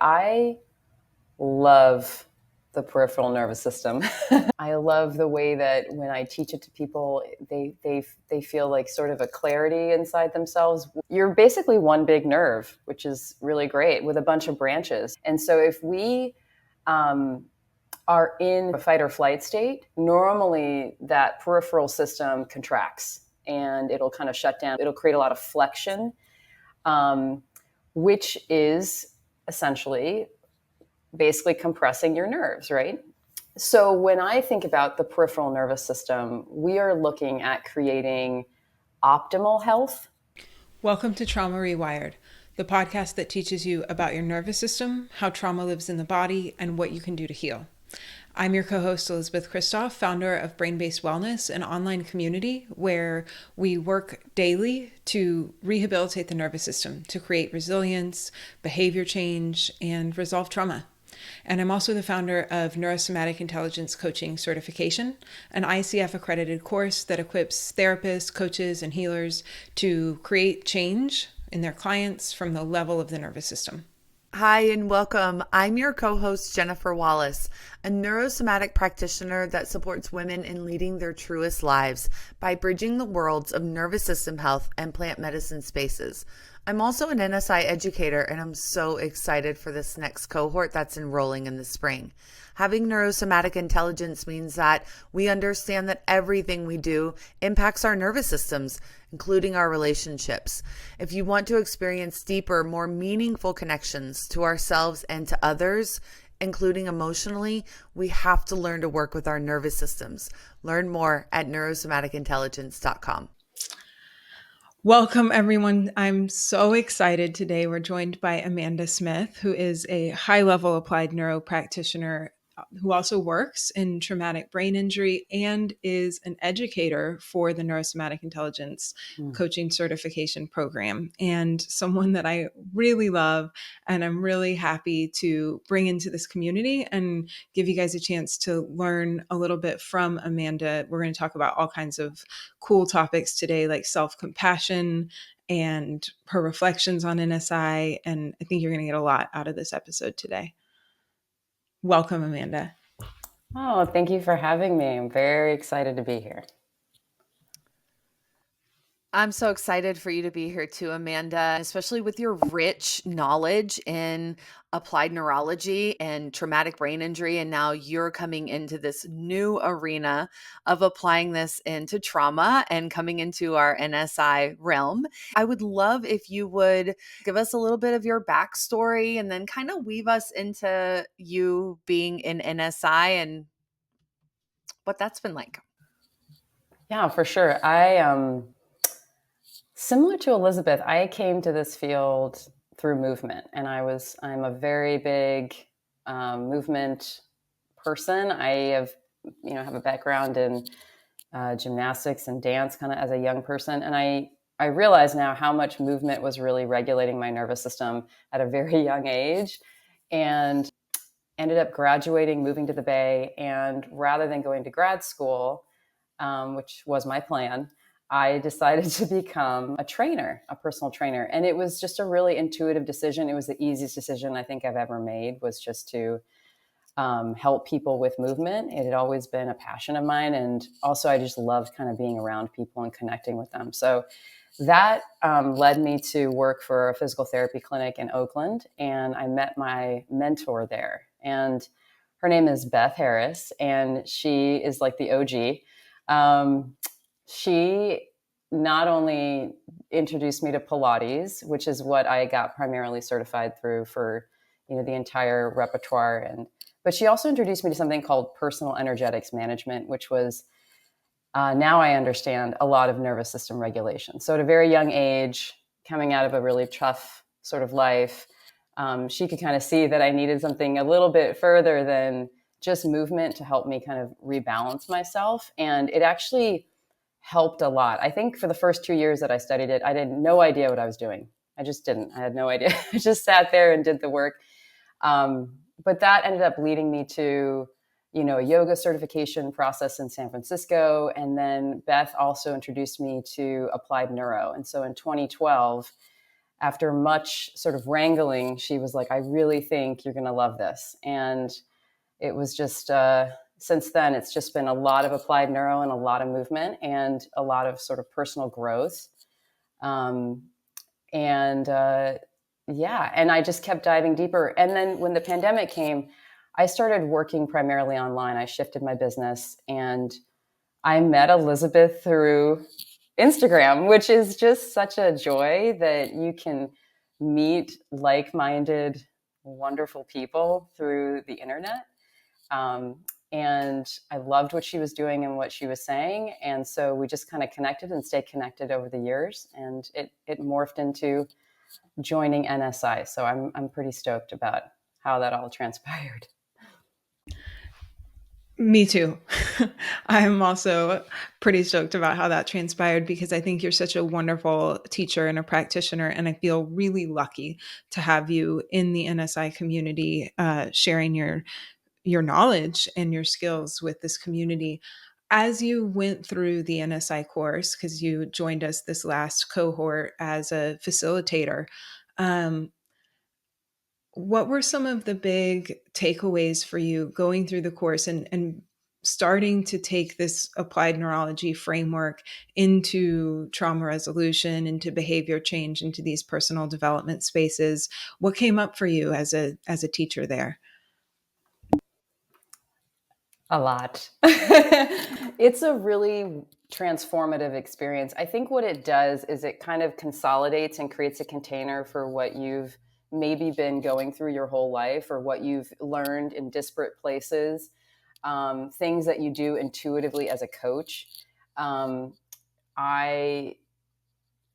I love the peripheral nervous system. I love the way that when I teach it to people, they feel like sort of a clarity inside themselves. You're basically one big nerve, which is really great, with a bunch of branches. And so if we are in a fight or flight state, normally that peripheral system contracts and it'll kind of shut down. It'll create a lot of flexion, which is essentially basically compressing your nerves, right? So when I think about the peripheral nervous system, we are looking at creating optimal health. Welcome to Trauma Rewired, the podcast that teaches you about your nervous system, how trauma lives in the body, and what you can do to heal. I'm your co-host, Elizabeth Kristoff, founder of Brain-Based Wellness, an online community where we work daily to rehabilitate the nervous system, to create resilience, behavior change, and resolve trauma. And I'm also the founder of Neuro-Somatic Intelligence Coaching Certification, an ICF accredited course that equips therapists, coaches, and healers to create change in their clients from the level of the nervous system. Hi and welcome. I'm your co-host, Jennifer Wallace, a neurosomatic practitioner that supports women in leading their truest lives by bridging the worlds of nervous system health and plant medicine spaces. I'm also an NSI educator, and I'm so excited for this next cohort that's enrolling in the spring. Having neurosomatic intelligence means that we understand that everything we do impacts our nervous systems, including our relationships. If you want to experience deeper, more meaningful connections to ourselves and to others, including emotionally, we have to learn to work with our nervous systems. Learn more at neurosomaticintelligence.com. Welcome, everyone. I'm so excited today. We're joined by Amanda Smith, who is a high-level applied neuro practitioner who also works in traumatic brain injury and is an educator for the Neuro-Somatic Intelligence Coaching Certification Program, and someone that I really love and I'm really happy to bring into this community and give you guys a chance to learn a little bit from Amanda. We're going to talk about all kinds of cool topics today, like self-compassion and her reflections on NSI, and I think you're going to get a lot out of this episode today. Welcome, Amanda. Oh, thank you for having me. I'm very excited to be here. I'm so excited for you to be here too, Amanda, especially with your rich knowledge in applied neurology and traumatic brain injury. And now you're coming into this new arena of applying this into trauma and coming into our NSI realm. I would love if you would give us a little bit of your backstory and then kind of weave us into you being in NSI and what that's been like. Yeah, for sure. Similar to Elizabeth, I came to this field through movement, and I'm a very big movement person. I have a background in gymnastics and dance kind of as a young person. And I realize now how much movement was really regulating my nervous system at a very young age, and ended up graduating, moving to the Bay. And rather than going to grad school, which was my plan, I decided to become a trainer, a personal trainer. And it was just a really intuitive decision. It was the easiest decision I think I've ever made, was just to help people with movement. It had always been a passion of mine. And also I just loved kind of being around people and connecting with them. So that led me to work for a physical therapy clinic in Oakland. And I met my mentor there. And her name is Beth Harris, and she is like the OG. She not only introduced me to Pilates, which is what I got primarily certified through for, the entire repertoire, but she also introduced me to something called personal energetics management, which was, now I understand, a lot of nervous system regulation. So at a very young age, coming out of a really tough sort of life, she could kind of see that I needed something a little bit further than just movement to help me kind of rebalance myself. And it actually helped a lot. I think for the first 2 years that I studied it, I had no idea what I was doing. I just didn't. I had no idea. I just sat there and did the work. But that ended up leading me to, a yoga certification process in San Francisco. And then Beth also introduced me to applied neuro. And so in 2012, after much sort of wrangling, she was like, I really think you're going to love this. And it was just, since then, it's just been a lot of applied neuro and a lot of movement and a lot of sort of personal growth. And I just kept diving deeper. And then when the pandemic came, I started working primarily online. I shifted my business, and I met Elizabeth through Instagram, which is just such a joy that you can meet like-minded, wonderful people through the internet. And I loved what she was doing and what she was saying. And so we just kind of connected and stayed connected over the years. And it morphed into joining NSI. So I'm pretty stoked about how that all transpired. Me too. I'm also pretty stoked about how that transpired because I think you're such a wonderful teacher and a practitioner. And I feel really lucky to have you in the NSI community, sharing your knowledge and your skills with this community. As you went through the NSI course, because you joined us this last cohort as a facilitator, what were some of the big takeaways for you going through the course and starting to take this applied neurology framework into trauma resolution, into behavior change, into these personal development spaces? What came up for you as a teacher there? A lot. It's a really transformative experience. I think what it does is it kind of consolidates and creates a container for what you've maybe been going through your whole life, or what you've learned in disparate places, things that you do intuitively as a coach. I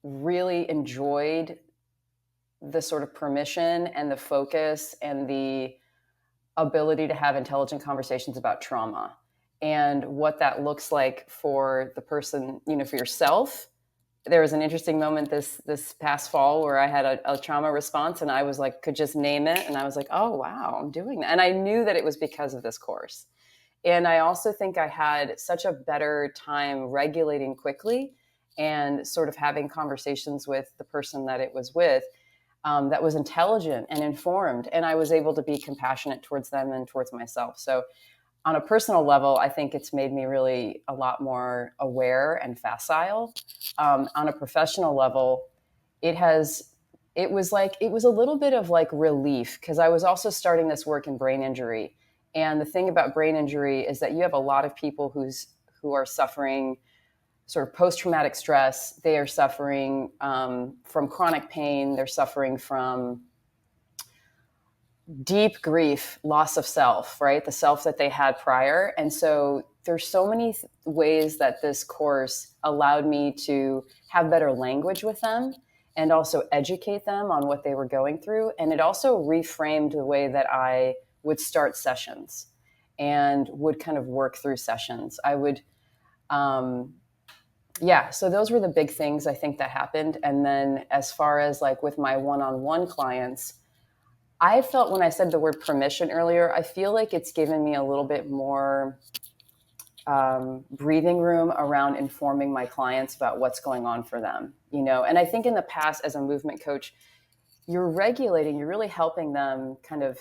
really enjoyed the sort of permission and the focus and the ability to have intelligent conversations about trauma and what that looks like for the person, for yourself. There was an interesting moment this past fall where I had a trauma response, and I was like, could just name it. And I was like, oh, wow, I'm doing that. And I knew that it was because of this course. And I also think I had such a better time regulating quickly and sort of having conversations with the person that it was with, that was intelligent and informed. And I was able to be compassionate towards them and towards myself. So on a personal level, I think it's made me really a lot more aware and facile. On a professional level, it was a little bit of like relief, because I was also starting this work in brain injury. And the thing about brain injury is that you have a lot of people who are suffering sort of post-traumatic stress. They are suffering from chronic pain. They're suffering from deep grief, loss of self, right? The self that they had prior. And so there's so many ways that this course allowed me to have better language with them and also educate them on what they were going through. And it also reframed the way that I would start sessions and would kind of work through sessions. I would, so those were the big things I think that happened. And then as far as like with my one-on-one clients, I felt, when I said the word permission earlier, I feel like it's given me a little bit more breathing room around informing my clients about what's going on for them, And I think in the past, as a movement coach, you're really helping them kind of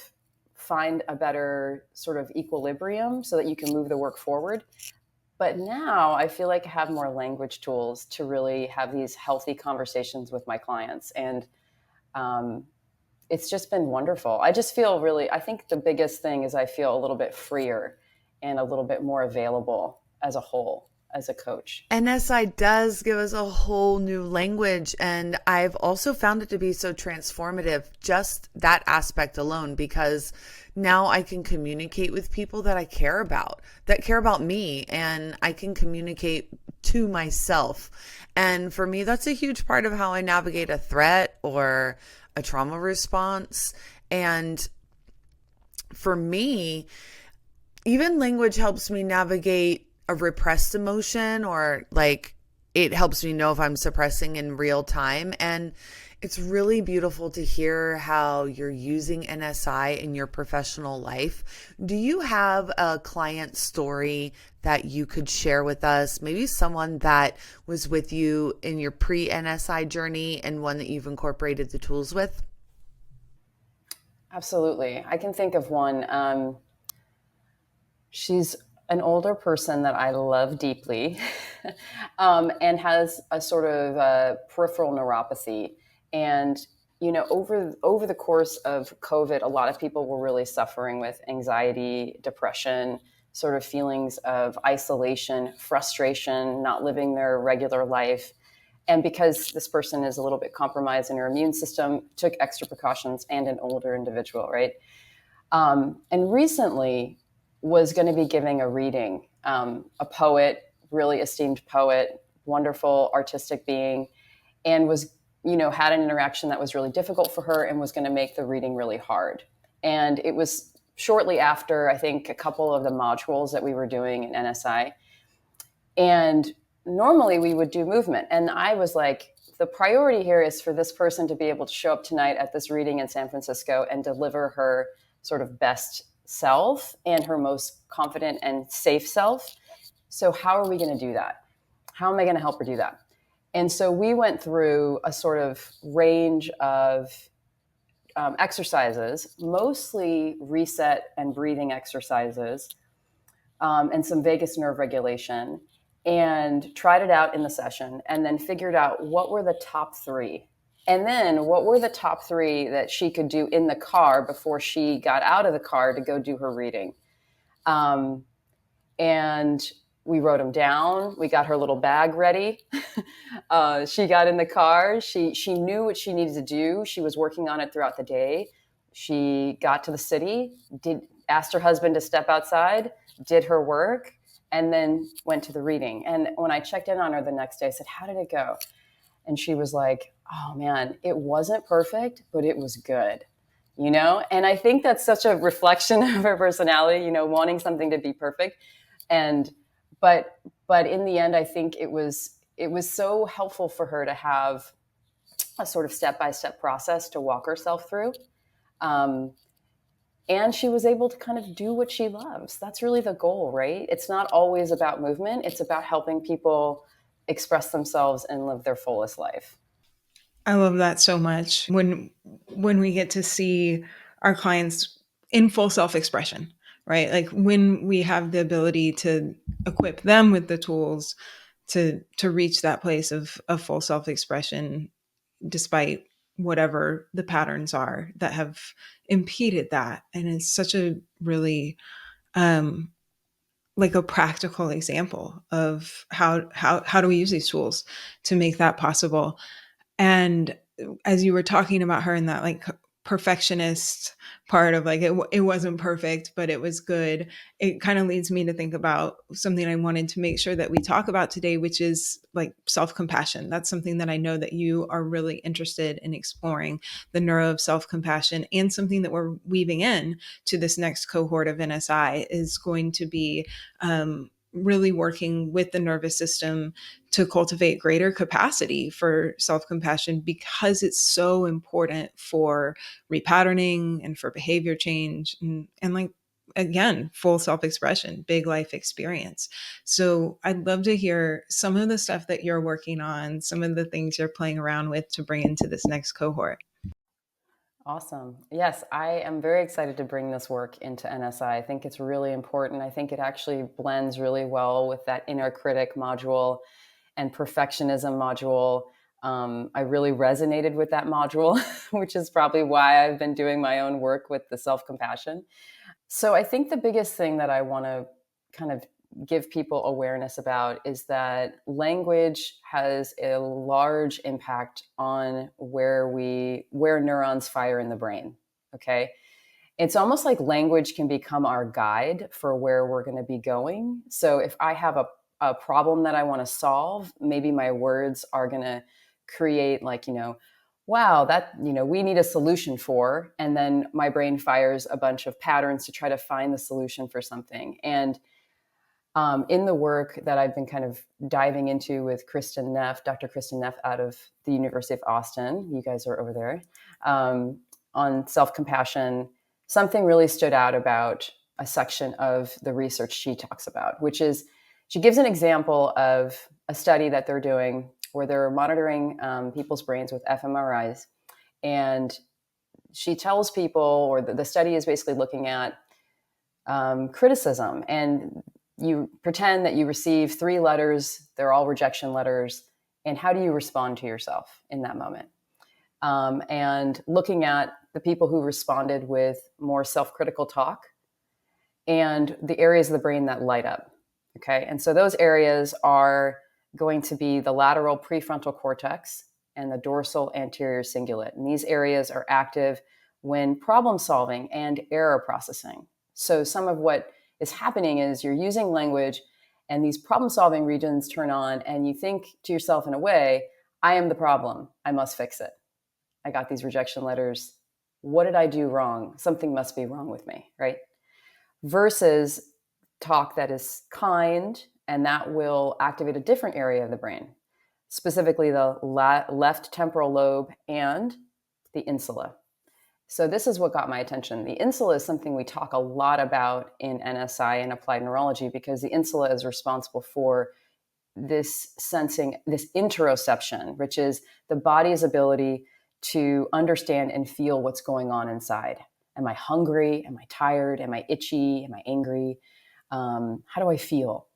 find a better sort of equilibrium so that you can move the work forward. But now I feel like I have more language tools to really have these healthy conversations with my clients. And it's just been wonderful. I just feel I think the biggest thing is I feel a little bit freer and a little bit more available as a whole, as a coach. NSI does give us a whole new language. And I've also found it to be so transformative, just that aspect alone, because now I can communicate with people that I care about, that care about me, and I can communicate to myself. And for me, that's a huge part of how I navigate a threat or a trauma response. And for me, even language helps me navigate a repressed emotion, or like it helps me know if I'm suppressing in real time. And it's really beautiful to hear how you're using NSI in your professional life. Do you have a client story that you could share with us? Maybe someone that was with you in your pre-NSI journey and one that you've incorporated the tools with? Absolutely. I can think of one. She's an older person that I love deeply and has a sort of peripheral neuropathy. And, over the course of COVID, a lot of people were really suffering with anxiety, depression, sort of feelings of isolation, frustration, not living their regular life. And because this person is a little bit compromised in her immune system, took extra precautions, and an older individual, right? And recently was going to be giving a reading, a poet, really esteemed poet, wonderful artistic being, and was, had an interaction that was really difficult for her and was going to make the reading really hard. And it was shortly after, I think, a couple of the modules that we were doing in NSI. And normally we would do movement. And I was like, the priority here is for this person to be able to show up tonight at this reading in San Francisco and deliver her sort of best self and her most confident and safe self. So how are we going to do that? How am I going to help her do that? And so we went through a sort of range of exercises, mostly reset and breathing exercises, and some vagus nerve regulation, and tried it out in the session, and then figured out what were the top three. And then what were the top three that she could do in the car before she got out of the car to go do her reading. And we wrote them down. We got her little bag ready. She got in the car. She knew what she needed to do. She was working on it throughout the day. She got to the city, asked her husband to step outside, did her work, and then went to the reading. And when I checked in on her the next day, I said, "How did it go?" And she was like, "Oh man, it wasn't perfect, but it was good." And I think that's such a reflection of her personality, wanting something to be perfect. But in the end, I think it was so helpful for her to have a sort of step-by-step process to walk herself through. And she was able to kind of do what she loves. That's really the goal, right? It's not always about movement. It's about helping people express themselves and live their fullest life. I love that so much. When we get to see our clients in full self-expression, right? Like when we have the ability to equip them with the tools to reach that place of full self-expression, despite whatever the patterns are that have impeded that. And it's such a really like a practical example of how do we use these tools to make that possible. And as you were talking about her in that like perfectionist part of like it wasn't perfect, but it was good, it kind of leads me to think about something I wanted to make sure that we talk about today, which is like self-compassion. That's something that I know that you are really interested in exploring, the neuro of self-compassion, and something that we're weaving in to this next cohort of NSI is going to be really working with the nervous system to cultivate greater capacity for self-compassion, because it's so important for repatterning and for behavior change and like, again, full self-expression, big life experience. So I'd love to hear some of the stuff that you're working on, some of the things you're playing around with to bring into this next cohort. Awesome. Yes, I am very excited to bring this work into NSI. I think it's really important. I think it actually blends really well with that inner critic module and perfectionism module. I really resonated with that module, which is probably why I've been doing my own work with the self-compassion. So I think the biggest thing that I want to kind of give people awareness about is that language has a large impact on where neurons fire in the brain. Okay. It's almost like language can become our guide for where we're going to be going. So if I have a problem that I want to solve, maybe my words are going to create like, wow, that, we need a solution for, and then my brain fires a bunch of patterns to try to find the solution for something. And In the work that I've been kind of diving into with Dr. Kristen Neff out of the University of Austin, you guys are over there, on self-compassion, something really stood out about a section of the research she talks about, which is she gives an example of a study that they're doing where they're monitoring people's brains with fMRIs. And she tells people, or the study is basically looking at criticism. And you pretend that you receive 3 letters, they're all rejection letters. And how do you respond to yourself in that moment? And looking at the people who responded with more self-critical talk and the areas of the brain that light up. Okay. And so those areas are going to be the lateral prefrontal cortex and the dorsal anterior cingulate. And these areas are active when problem solving and error processing. So some of what is happening is you're using language and these problem solving regions turn on and you think to yourself in a way, I am the problem. I must fix it. I got these rejection letters. What did I do wrong? Something must be wrong with me, right? Versus talk that is kind, and that will activate a different area of the brain, specifically the left temporal lobe and the insula. So this is what got my attention. The insula is something we talk a lot about in NSI and applied neurology because the insula is responsible for this sensing, this interoception, which is the body's ability to understand and feel what's going on inside. Am I hungry? Am I tired? Am I itchy? Am I angry? How do I feel?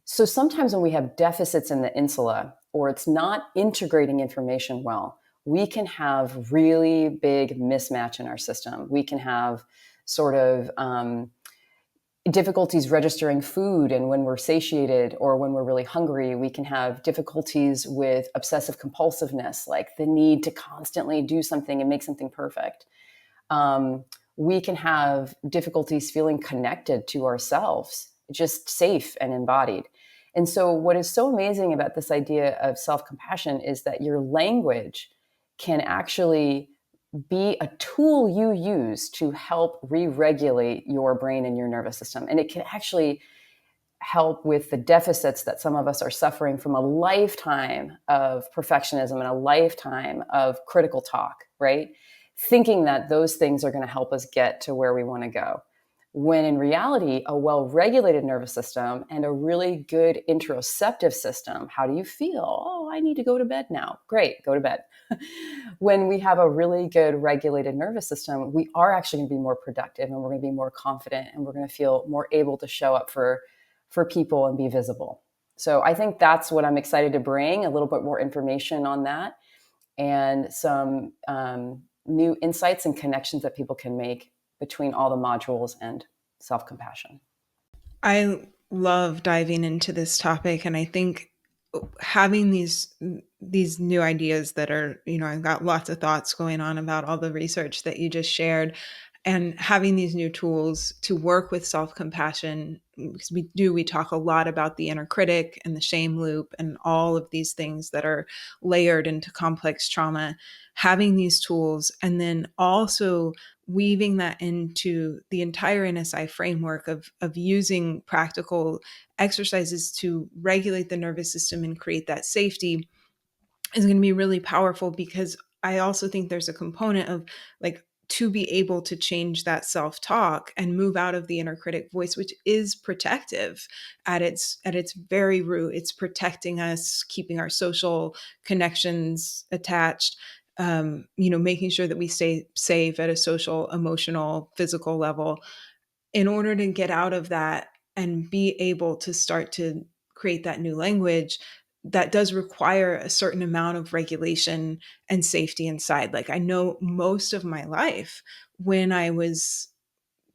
So sometimes when we have deficits in the insula, or it's not integrating information well, we can have really big mismatch in our system. We can have sort of difficulties registering food, and when we're satiated or when we're really hungry, we can have difficulties with obsessive compulsiveness, like the need to constantly do something and make something perfect. We can have difficulties feeling connected to ourselves, just safe and embodied. And so what is so amazing about this idea of self-compassion is that your language can actually be a tool you use to help re-regulate your brain and your nervous system. And it can actually help with the deficits that some of us are suffering from a lifetime of perfectionism and a lifetime of critical talk, right? Thinking that those things are going to help us get to where we want to go. When in reality, a well-regulated nervous system and a really good interoceptive system, how do you feel? Oh, I need to go to bed now. Great, go to bed. When we have a really good regulated nervous system, we are actually going to be more productive and we're going to be more confident and we're going to feel more able to show up for people and be visible. So I think that's what I'm excited to bring, a little bit more information on that and some new insights and connections that people can make between all the modules and self-compassion. I love diving into this topic, and I think having these new ideas that are, I've got lots of thoughts going on about all the research that you just shared, and having these new tools to work with self-compassion, because we talk a lot about the inner critic and the shame loop and all of these things that are layered into complex trauma. Having these tools and then also weaving that into the entire NSI framework of using practical exercises to regulate the nervous system and create that safety is going to be really powerful, because I also think there's a component of, like, to be able to change that self-talk and move out of the inner critic voice, which is protective at its very root. It's protecting us, keeping our social connections attached, making sure that we stay safe at a social, emotional, physical level. In order to get out of that and be able to start to create that new language, that does require a certain amount of regulation and safety inside. Like, I know most of my life when I was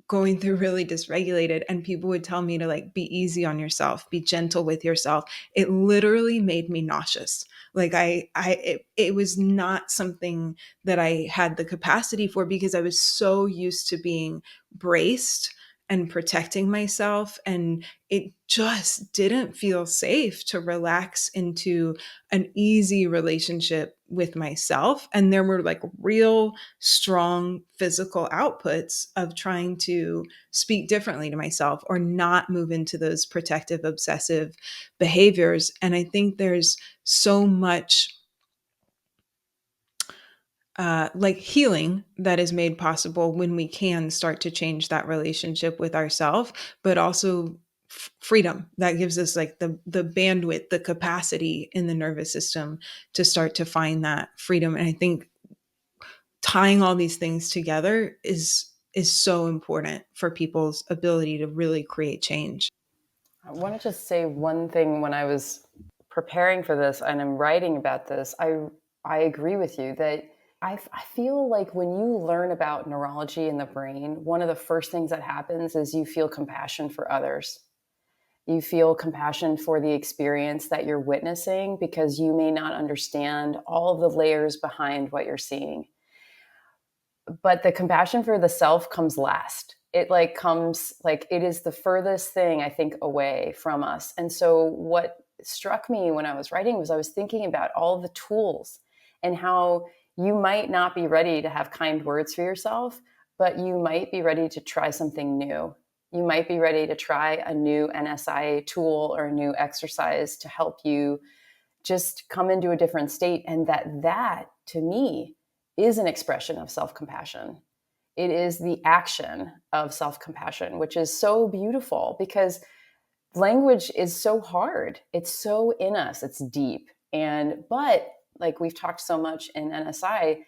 going through really dysregulated and people would tell me to, like, be easy on yourself, be gentle with yourself, it literally made me nauseous. Like, it was not something that I had the capacity for, because I was so used to being braced and protecting myself, and it just didn't feel safe to relax into an easy relationship with myself. And there were like real strong physical outputs of trying to speak differently to myself or not move into those protective, obsessive behaviors. And I think there's so much like healing that is made possible when we can start to change that relationship with ourselves, but also freedom that gives us like the bandwidth, the capacity in the nervous system to start to find that freedom. And I think tying all these things together is so important for people's ability to really create change. I want to just say one thing. When I was preparing for this and I'm writing about this, I agree with you that I feel like when you learn about neurology in the brain, one of the first things that happens is you feel compassion for others. You feel compassion for the experience that you're witnessing because you may not understand all of the layers behind what you're seeing. But the compassion for the self comes last. It like comes like it is the furthest thing I think away from us. And so what struck me when I was writing was I was thinking about all the tools and how you might not be ready to have kind words for yourself, but you might be ready to try something new. You might be ready to try a new NSI tool or a new exercise to help you just come into a different state. And that to me is an expression of self-compassion. It is the action of self-compassion, which is so beautiful because language is so hard. It's so in us, it's deep. But like we've talked so much in NSI,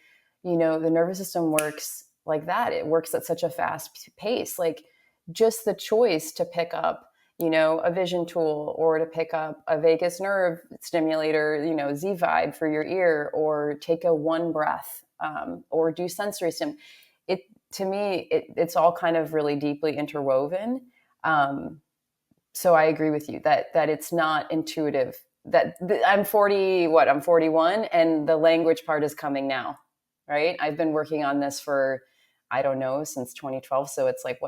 the nervous system works like that. It works at such a fast pace. Like just the choice to pick up a vision tool or to pick up a vagus nerve stimulator, Z-Vibe for your ear, or take a one breath, or do sensory stim. To me, it's all kind of really deeply interwoven. So I agree with you that it's not intuitive. I'm 41, and the language part is coming now, right? I've been working on this for, I don't know, since 2012. So it's like,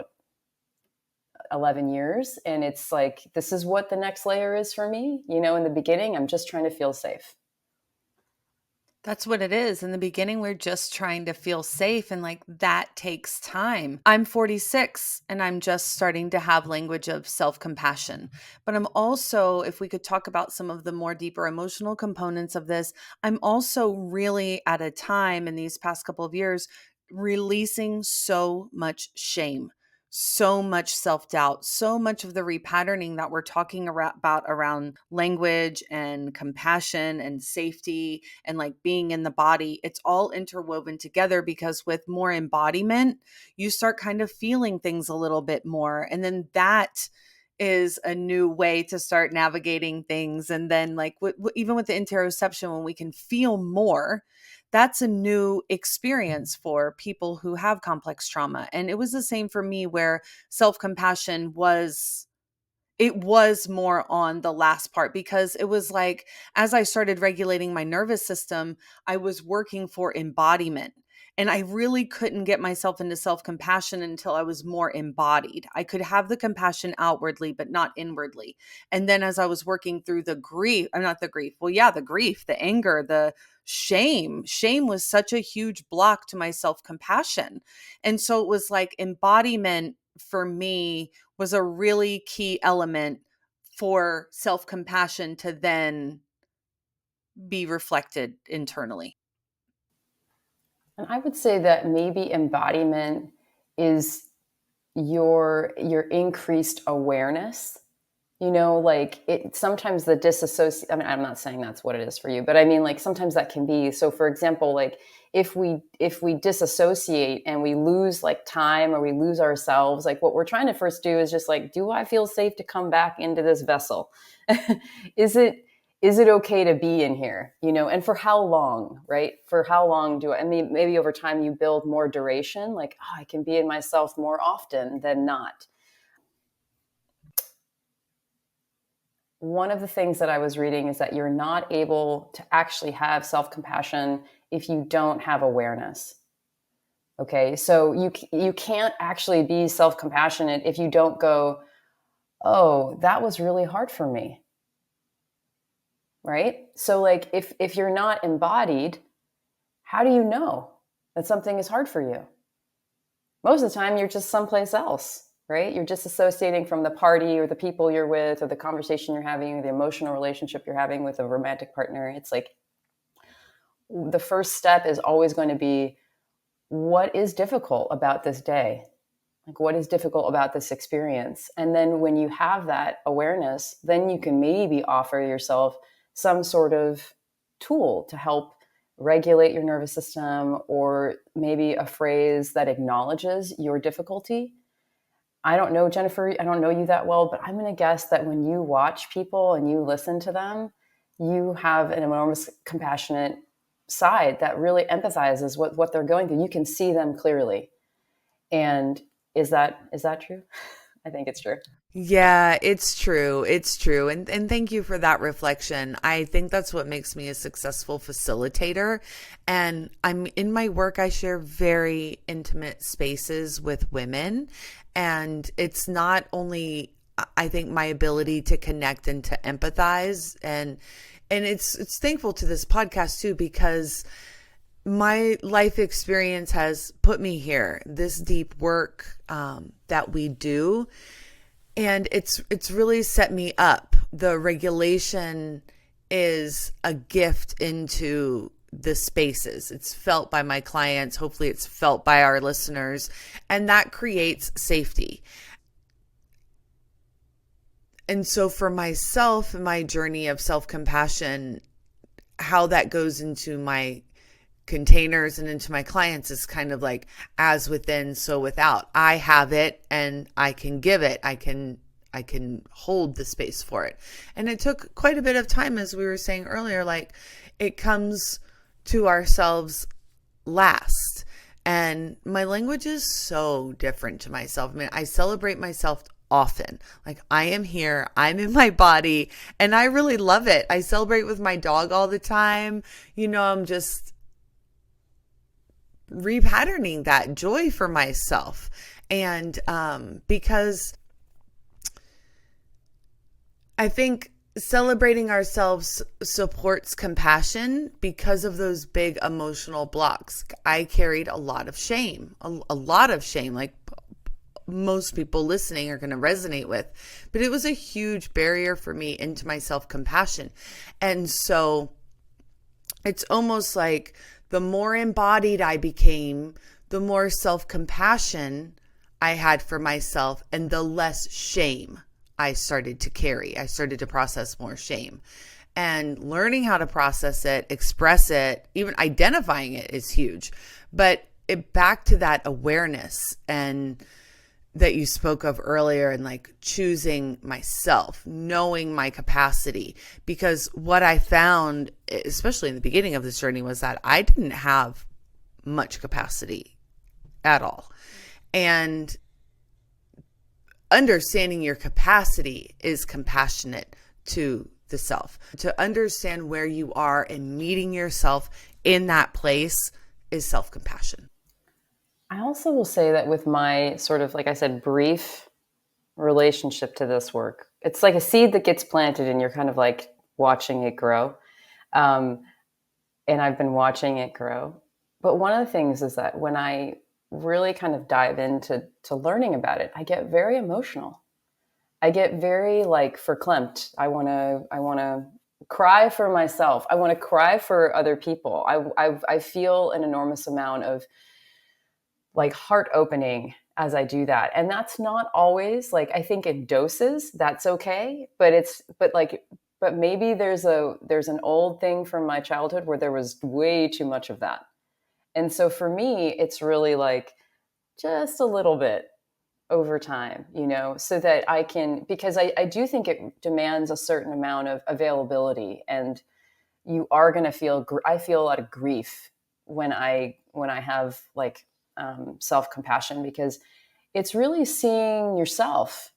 11 years. And it's like, this is what the next layer is for me. In the beginning, I'm just trying to feel safe. That's what it is. In the beginning, we're just trying to feel safe, and like that takes time. I'm 46 and I'm just starting to have language of self-compassion. But I'm also, if we could talk about some of the more deeper emotional components of this, I'm also really at a time in these past couple of years releasing so much shame, so much self-doubt, so much of the repatterning that we're talking about around language and compassion and safety and like being in the body. It's all interwoven together because with more embodiment, you start kind of feeling things a little bit more. And then that is a new way to start navigating things. And then like even with the interoception, when we can feel more, that's a new experience for people who have complex trauma. And it was the same for me, where self-compassion was more on the last part, because it was like, as I started regulating my nervous system, I was working for embodiment. And I really couldn't get myself into self-compassion until I was more embodied. I could have the compassion outwardly, but not inwardly. And then as I was working through the grief, the anger, the shame was such a huge block to my self-compassion. And so it was like embodiment for me was a really key element for self-compassion to then be reflected internally. And I would say that maybe embodiment is your increased awareness. Like sometimes the disassociate, I mean, I'm not saying that's what it is for you, but I mean, like sometimes that can be. So for example, like if we disassociate and we lose like time or we lose ourselves, like what we're trying to first do is just like, do I feel safe to come back into this vessel? Is it okay to be in here? And for how long, right? For how long I mean, maybe over time you build more duration, like, I can be in myself more often than not. One of the things that I was reading is that you're not able to actually have self-compassion if you don't have awareness. Okay, so you can't actually be self-compassionate if you don't go, oh, that was really hard for me. Right? So like if you're not embodied, how do you know that something is hard for you? Most of the time, you're just someplace else, right? You're just associating from the party or the people you're with or the conversation you're having or the emotional relationship you're having with a romantic partner. It's like the first step is always going to be, what is difficult about this day? Like, what is difficult about this experience? And then when you have that awareness, then you can maybe offer yourself some sort of tool to help regulate your nervous system, or maybe a phrase that acknowledges your difficulty. I don't know, Jennifer, I don't know you that well, but I'm going to guess that when you watch people and you listen to them, you have an enormous compassionate side that really empathizes with what they're going through. You can see them clearly. And is that true? I think it's true. Yeah, it's true. It's true. And thank you for that reflection. I think that's what makes me a successful facilitator. And I'm in my work, I share very intimate spaces with women. And it's not only, I think, my ability to connect and to empathize. And it's thankful to this podcast too, because my life experience has put me here, this deep work that we do. And it's really set me up. The regulation is a gift into the spaces. It's felt by my clients. Hopefully it's felt by our listeners. And that creates safety. And so for myself, my journey of self-compassion, how that goes into my containers and into my clients is kind of like, as within, so without. I have it and I can give it. I can hold the space for it. And it took quite a bit of time, as we were saying earlier, like it comes to ourselves last. And my language is so different to myself. I mean, I celebrate myself often. Like, I am here, I'm in my body, and I really love it. I celebrate with my dog all the time. I'm just repatterning that joy for myself. And because I think celebrating ourselves supports compassion because of those big emotional blocks. I carried a lot of shame, a lot of shame, like most people listening are going to resonate with, but it was a huge barrier for me into my self-compassion. And so it's almost like the more embodied I became, the more self-compassion I had for myself, and the less shame I started to carry. I started to process more shame. And learning how to process it, express it, even identifying it is huge. But back to that awareness and that you spoke of earlier, and like choosing myself, knowing my capacity. Because what I found, especially in the beginning of this journey, was that I didn't have much capacity at all. And understanding your capacity is compassionate to the self. To understand where you are and meeting yourself in that place is self-compassion. I also will say that with my sort of, like I said, brief relationship to this work, it's like a seed that gets planted and you're kind of like watching it grow. And I've been watching it grow. But one of the things is that when I really kind of dive into learning about it, I get very emotional. I get very like verklempt. I want to cry for myself. I want to cry for other people. I feel an enormous amount of like heart opening as I do that. And that's not always, like, I think in doses, that's okay. But maybe there's an old thing from my childhood where there was way too much of that. And so for me, it's really like just a little bit over time, so that I can, because I do think it demands a certain amount of availability, and you are going to I feel a lot of grief when I have like self-compassion, because it's really seeing yourself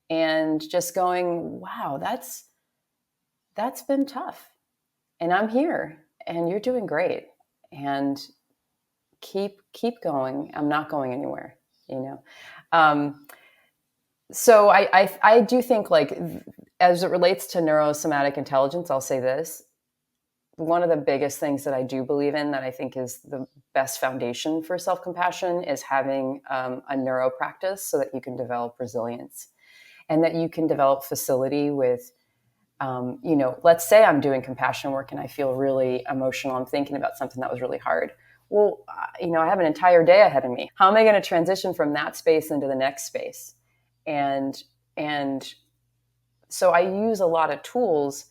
and just going, wow, that's been tough, and I'm here, and you're doing great, and keep going. I'm not going anywhere, so I do think, like, as it relates to neurosomatic intelligence, I'll say this: one of the biggest things that I do believe in, that I think is the best foundation for self-compassion, is having a neuro practice so that you can develop resilience, and that you can develop facility with, let's say I'm doing compassion work and I feel really emotional. I'm thinking about something that was really hard. Well, I have an entire day ahead of me. How am I going to transition from that space into the next space? And so I use a lot of tools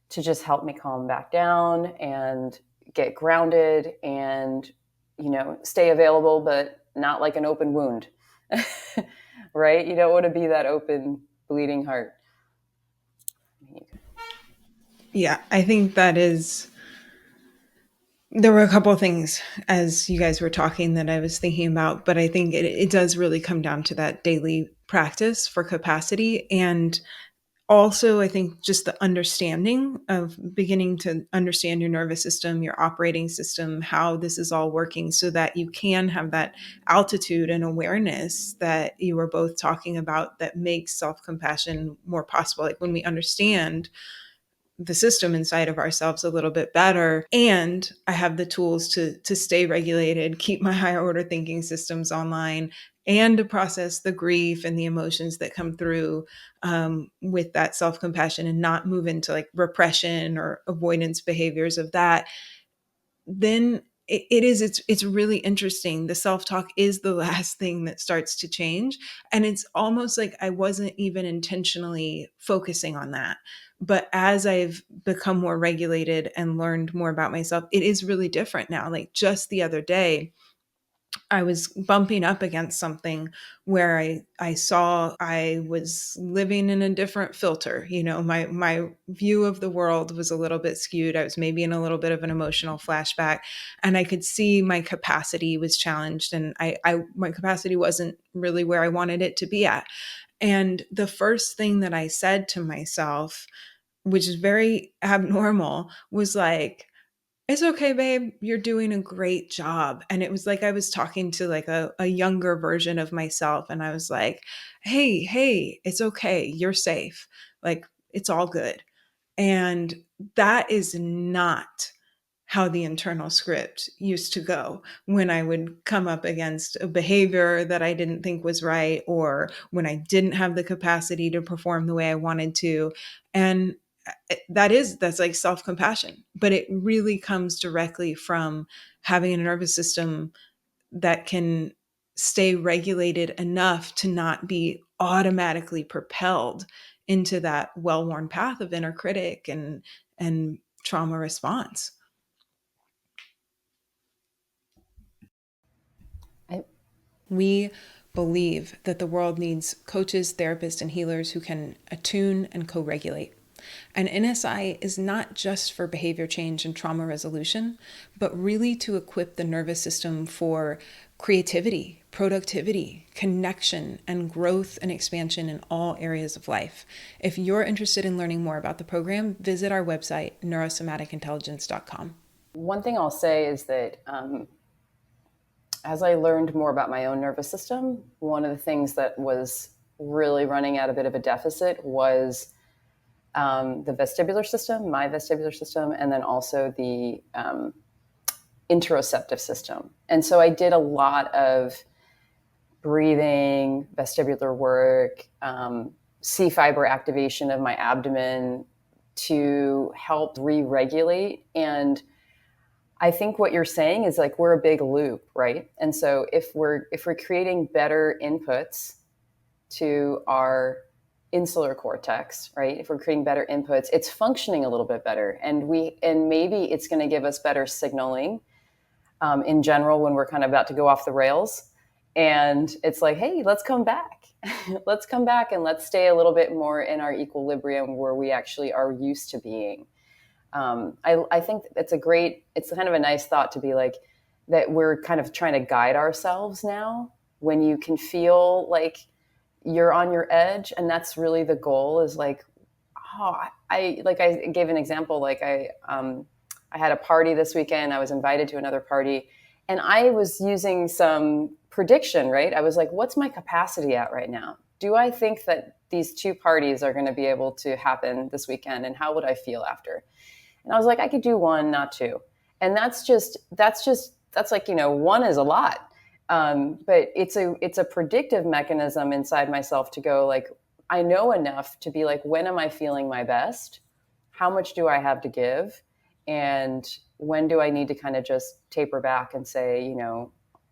to just help me calm back down and get grounded and, stay available, but not like an open wound, right? You don't want to be that open, bleeding heart. Yeah, I think there were a couple of things as you guys were talking that I was thinking about, but I think it does really come down to that daily practice for capacity. And also, I think just the understanding of beginning to understand your nervous system, your operating system, how this is all working, so that you can have that altitude and awareness that you were both talking about that makes self-compassion more possible. Like when we understand the system inside of ourselves a little bit better, and I have the tools to stay regulated, keep my higher order thinking systems online, and to process the grief and the emotions that come through with that self-compassion, and not move into like repression or avoidance behaviors of that, then it's really interesting. The self-talk is the last thing that starts to change, and it's almost like I wasn't even intentionally focusing on that. But as I've become more regulated and learned more about myself, it is really different now. Like just the other day, I was bumping up against something where I saw I was living in a different filter. My view of the world was a little bit skewed. I was maybe in a little bit of an emotional flashback, and I could see my capacity was challenged, and my capacity wasn't really where I wanted it to be at. And the first thing that I said to myself, which is very abnormal, was like, "It's okay, babe. You're doing a great job." And it was like I was talking to like a younger version of myself. And I was like, hey, it's okay. You're safe. Like, it's all good. And that is not how the internal script used to go when I would come up against a behavior that I didn't think was right, or when I didn't have the capacity to perform the way I wanted to. And that's like self-compassion, but it really comes directly from having a nervous system that can stay regulated enough to not be automatically propelled into that well-worn path of inner critic and trauma response. We believe that the world needs coaches, therapists, and healers who can attune and co-regulate. And NSI is not just for behavior change and trauma resolution, but really to equip the nervous system for creativity, productivity, connection, and growth and expansion in all areas of life. If you're interested in learning more about the program, visit our website, neurosomaticintelligence.com. One thing I'll say is that as I learned more about my own nervous system, one of the things that was really running at a bit of a deficit was the vestibular system, my vestibular system, and then also the interoceptive system. And so I did a lot of breathing, vestibular work, C fiber activation of my abdomen to help re-regulate. And I think what you're saying is like we're a big loop, right? And so if we're creating better inputs to our insular cortex, right? If we're creating better inputs, it's functioning a little bit better, and maybe it's going to give us better signaling in general when we're kind of about to go off the rails. And it's like, hey, let's come back. Let's come back and let's stay a little bit more in our equilibrium where we actually are used to being. I think it's kind of a nice thought to be like that we're kind of trying to guide ourselves now when you can feel like you're on your edge. And that's really the goal, is like, I gave an example, like I had a party this weekend. I was invited to another party, and I was using some prediction, right? I was like, what's my capacity at right now? Do I think that these two parties are going to be able to happen this weekend? And how would I feel after? And I was like, I could do one, not two. And that's like, one is a lot. But it's a predictive mechanism inside myself to go like, I know enough to be like, when am I feeling my best? How much do I have to give? And when do I need to kind of just taper back and say,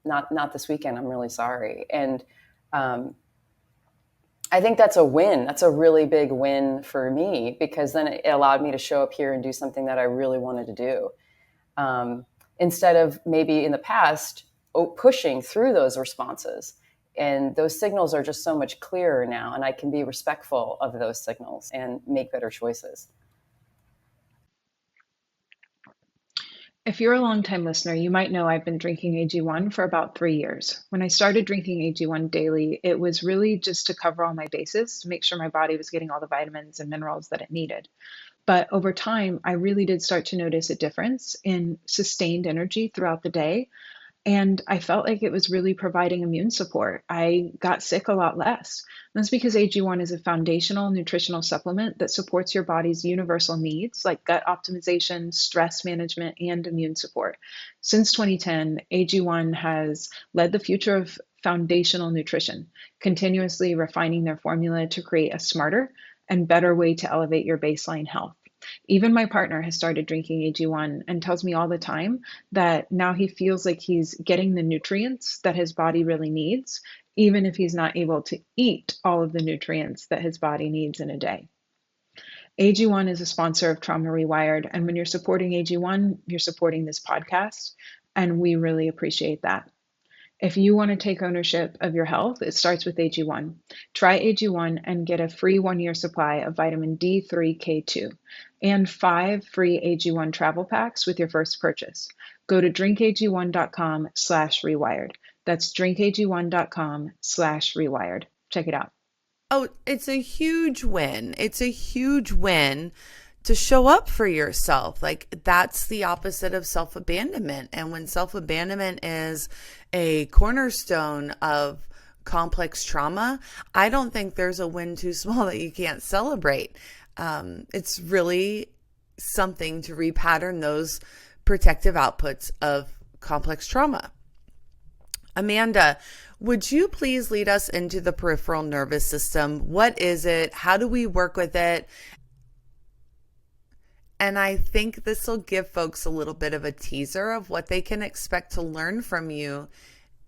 not this weekend, I'm really sorry. And I think that's a win. That's a really big win for me, because then it allowed me to show up here and do something that I really wanted to do. Instead of maybe in the past pushing through those responses. And those signals are just so much clearer now, and I can be respectful of those signals and make better choices. If you're a longtime listener, you might know I've been drinking AG1 for about 3 years. When I started drinking AG1 daily, it was really just to cover all my bases, to make sure my body was getting all the vitamins and minerals that it needed. But over time, I really did start to notice a difference in sustained energy throughout the day. And I felt like it was really providing immune support. I got sick a lot less. And that's because AG1 is a foundational nutritional supplement that supports your body's universal needs like gut optimization, stress management, and immune support. Since 2010, AG1 has led the future of foundational nutrition, continuously refining their formula to create a smarter and better way to elevate your baseline health. Even my partner has started drinking AG1 and tells me all the time that now he feels like he's getting the nutrients that his body really needs, even if he's not able to eat all of the nutrients that his body needs in a day. AG1 is a sponsor of Trauma Rewired, and when you're supporting AG1, you're supporting this podcast, and we really appreciate that. If you want to take ownership of your health, it starts with AG1. Try AG1 and get a free 1-year supply of vitamin D3K2 and 5 free AG1 travel packs with your first purchase. Go to drinkag1.com/rewired. That's drinkag1.com/rewired. Check it out. Oh, it's a huge win. It's a huge win to show up for yourself. Like, that's the opposite of self-abandonment. And when self-abandonment is a cornerstone of complex trauma, I don't think there's a win too small that you can't celebrate. It's really something to repattern those protective outputs of complex trauma. Amanda, would you please lead us into the peripheral nervous system? What is it? How do we work with it? And I think this will give folks a little bit of a teaser of what they can expect to learn from you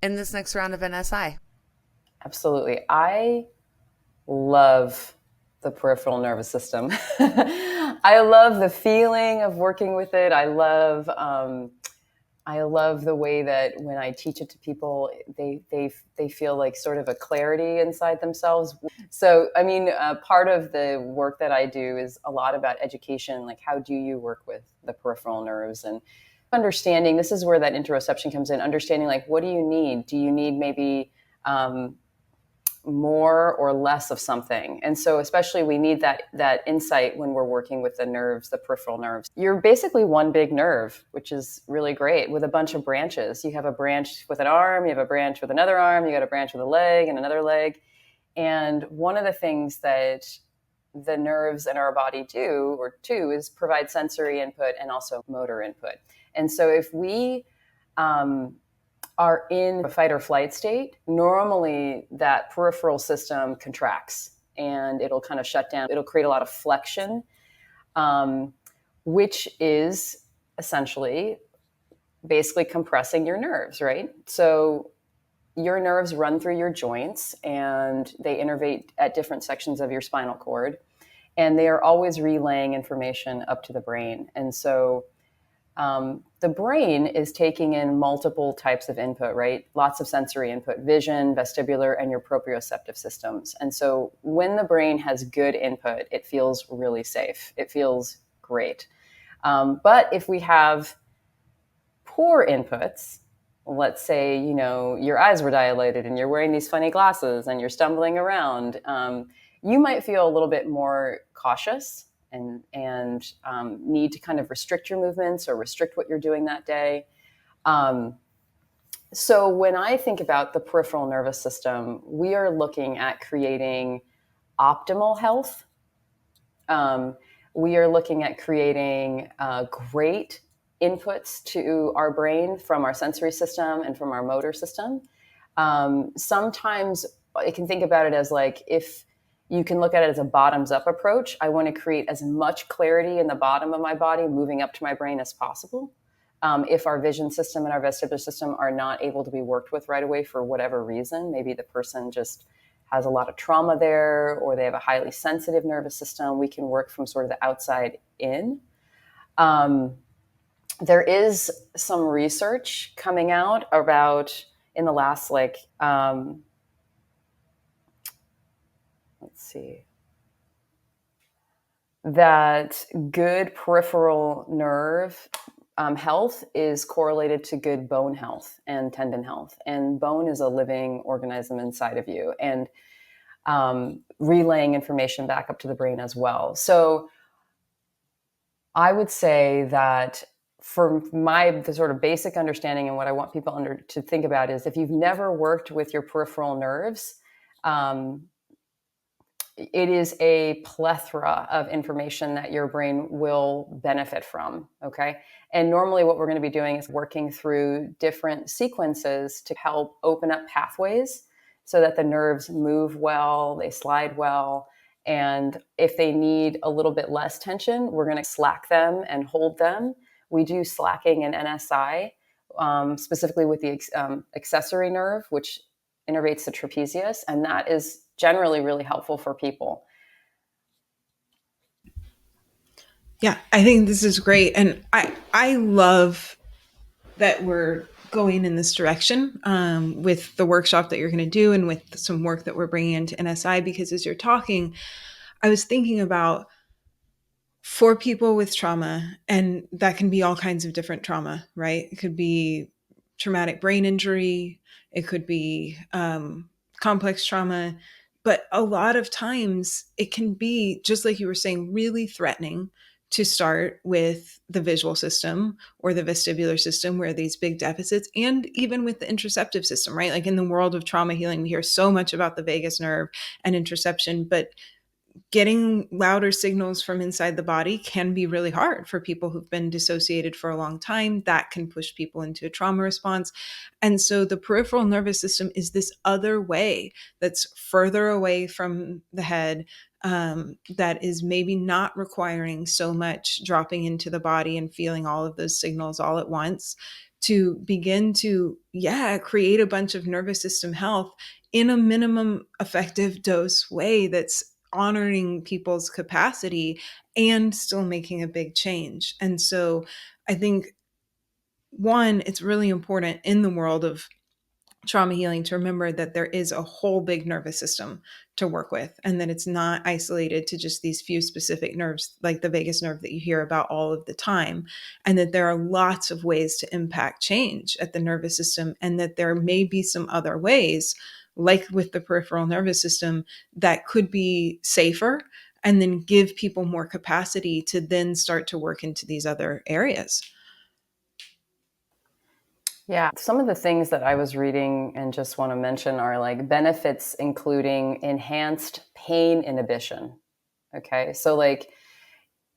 in this next round of NSI. Absolutely. I love the peripheral nervous system. I love the feeling of working with it. I love the way that when I teach it to people, they feel like sort of a clarity inside themselves. So, I mean, part of the work that I do is a lot about education, like how do you work with the peripheral nerves and understanding. This is where that interoception comes in. Understanding, like, what do you need? Do you need maybe more or less of something? And so especially we need that insight when we're working with the nerves, the peripheral nerves. You're basically one big nerve, which is really great, with a bunch of branches. You have a branch with an arm, you have a branch with another arm, you got a branch with a leg and another leg. And one of the things that the nerves in our body do is provide sensory input and also motor input. And so if we are in a fight or flight state, normally that peripheral system contracts and it'll kind of shut down. It'll create a lot of flexion, which is essentially basically compressing your nerves, right? So your nerves run through your joints and they innervate at different sections of your spinal cord, and they are always relaying information up to the brain. And so the brain is taking in multiple types of input, right? Lots of sensory input, vision, vestibular, and your proprioceptive systems. And so when the brain has good input, it feels really safe. It feels great. But if we have poor inputs, let's say, your eyes were dilated and you're wearing these funny glasses and you're stumbling around, you might feel a little bit more cautious and need to kind of restrict your movements or restrict what you're doing that day. So when I think about the peripheral nervous system, we are looking at creating optimal health. we are looking at creating great inputs to our brain from our sensory system and from our motor system. Sometimes you can think about it as like, if you can look at it as a bottoms up approach, I want to create as much clarity in the bottom of my body moving up to my brain as possible. If our vision system and our vestibular system are not able to be worked with right away for whatever reason, maybe the person just has a lot of trauma there, or they have a highly sensitive nervous system, we can work from sort of the outside in. There is some research coming out about, in the last let's see, that good peripheral nerve health is correlated to good bone health and tendon health. And bone is a living organism inside of you, and relaying information back up to the brain as well. So I would say that for the sort of basic understanding, and what I want people to think about is, if you've never worked with your peripheral nerves, it is a plethora of information that your brain will benefit from. Okay. And normally what we're going to be doing is working through different sequences to help open up pathways so that the nerves move well, they slide well. And if they need a little bit less tension, we're going to slack them and hold them. We do slacking in NSI, specifically with the accessory nerve, which innervates the trapezius. And that is generally really helpful for people. Yeah, I think this is great. And I love that we're going in this direction with the workshop that you're going to do, and with some work that we're bringing into NSI, because as you're talking, I was thinking about, for people with trauma, and that can be all kinds of different trauma, right? It could be traumatic brain injury, it could be complex trauma, but a lot of times it can be, just like you were saying, really threatening to start with the visual system or the vestibular system, where these big deficits, and even with the interoceptive system, right? Like in the world of trauma healing, we hear so much about the vagus nerve and interoception, but getting louder signals from inside the body can be really hard for people who've been dissociated for a long time. That can push people into a trauma response. And so the peripheral nervous system is this other way that's further away from the head, that is maybe not requiring so much dropping into the body and feeling all of those signals all at once, to begin to, create a bunch of nervous system health in a minimum effective dose way that's honoring people's capacity and still making a big change. And so I think, one, it's really important in the world of trauma healing to remember that there is a whole big nervous system to work with, and that it's not isolated to just these few specific nerves like the vagus nerve that you hear about all of the time, and that there are lots of ways to impact change at the nervous system, and that there may be some other ways, like with the peripheral nervous system, that could be safer and then give people more capacity to then start to work into these other areas. Yeah, some of the things that I was reading and just want to mention are like benefits, including enhanced pain inhibition. Okay, so like,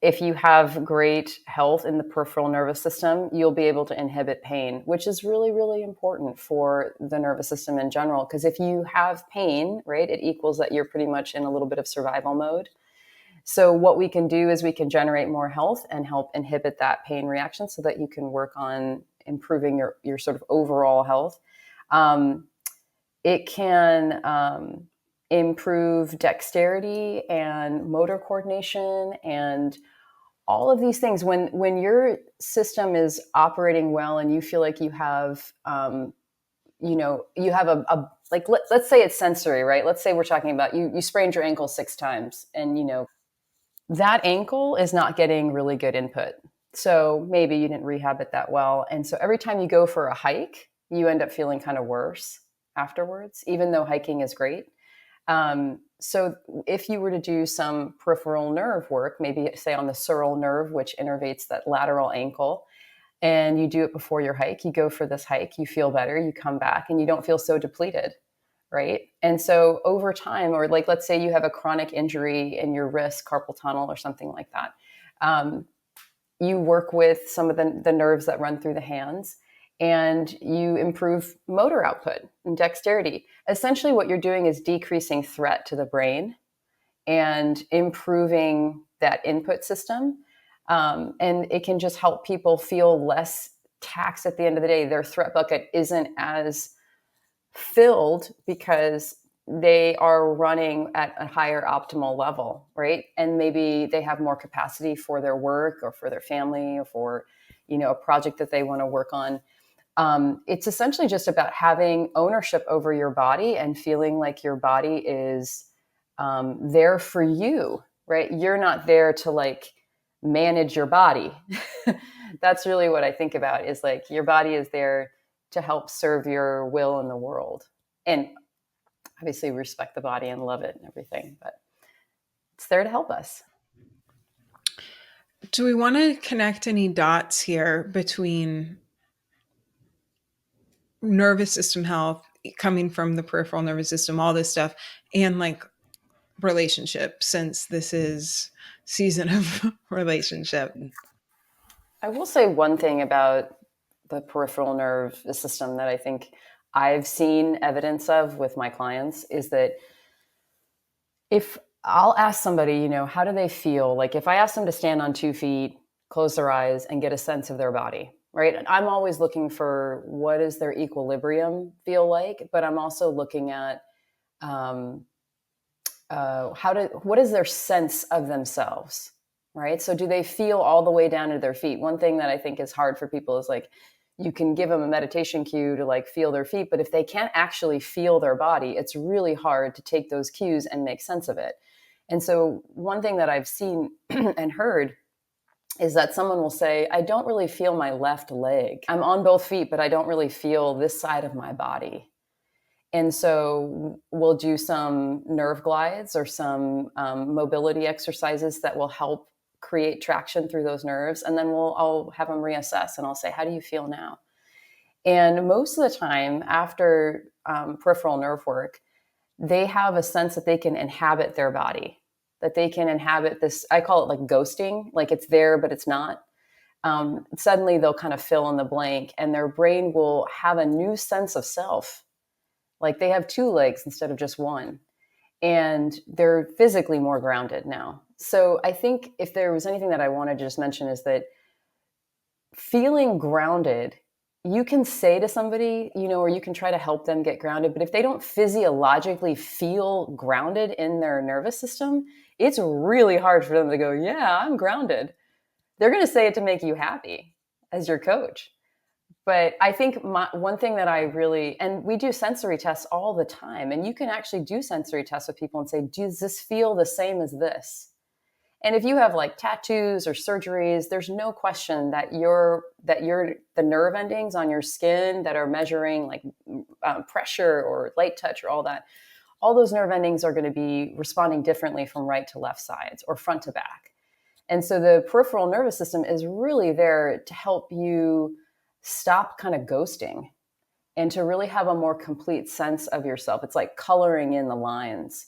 if you have great health in the peripheral nervous system, you'll be able to inhibit pain, which is really, really important for the nervous system in general. Because if you have pain, right, it equals that you're pretty much in a little bit of survival mode. So what we can do is we can generate more health and help inhibit that pain reaction so that you can work on improving your sort of overall health. It can improve dexterity and motor coordination and all of these things. When your system is operating well and you feel like you have, you have a like, let's say it's sensory, right? Let's say we're talking about you sprained your ankle 6 times, and that ankle is not getting really good input. So maybe you didn't rehab it that well. And so every time you go for a hike, you end up feeling kind of worse afterwards, even though hiking is great. So if you were to do some peripheral nerve work, maybe say on the sural nerve, which innervates that lateral ankle, and you do it before your hike, you go for this hike, you feel better, you come back and you don't feel so depleted, right? And so over time, or like, let's say you have a chronic injury in your wrist, carpal tunnel or something like that. You work with some of the nerves that run through the hands, and you improve motor output and dexterity. Essentially, what you're doing is decreasing threat to the brain and improving that input system. And it can just help people feel less taxed at the end of the day. Their threat bucket isn't as filled because they are running at a higher optimal level, right? And maybe they have more capacity for their work or for their family or for, a project that they want to work on. It's essentially just about having ownership over your body and feeling like your body is there for you, right? You're not there to like manage your body. That's really what I think about, is like your body is there to help serve your will in the world. And obviously respect the body and love it and everything, but it's there to help us. Do we want to connect any dots here between nervous system health coming from the peripheral nervous system, all this stuff, and like relationship, since this is season of relationship? I will say one thing about the peripheral nerve system that I think I've seen evidence of with my clients is that if I'll ask somebody, how do they feel? Like if I ask them to stand on 2 feet, close their eyes, and get a sense of their body, right? And I'm always looking for what does their equilibrium feel like, but I'm also looking at what is their sense of themselves, right? So do they feel all the way down to their feet? One thing that I think is hard for people is like, you can give them a meditation cue to like feel their feet, but if they can't actually feel their body, it's really hard to take those cues and make sense of it. And so one thing that I've seen and heard is that someone will say, I don't really feel my left leg. I'm on both feet, but I don't really feel this side of my body. And so we'll do some nerve glides or some mobility exercises that will help create traction through those nerves. And then I'll have them reassess and I'll say, how do you feel now? And most of the time after peripheral nerve work, they have a sense that they can inhabit their body, that they can inhabit this. I call it like ghosting, like it's there, but it's not. Suddenly they'll kind of fill in the blank and their brain will have a new sense of self. Like they have 2 legs instead of just one. And they're physically more grounded now. So I think if there was anything that I wanted to just mention is that feeling grounded, you can say to somebody, or you can try to help them get grounded. But if they don't physiologically feel grounded in their nervous system, it's really hard for them to go, yeah, I'm grounded. They're going to say it to make you happy as your coach. But I think one thing that I really, and we do sensory tests all the time, and you can actually do sensory tests with people and say, does this feel the same as this? And if you have like tattoos or surgeries, there's no question that the nerve endings on your skin that are measuring like pressure or light touch or all those nerve endings are going to be responding differently from right to left sides or front to back. And so the peripheral nervous system is really there to help you stop kind of ghosting and to really have a more complete sense of yourself. It's like coloring in the lines.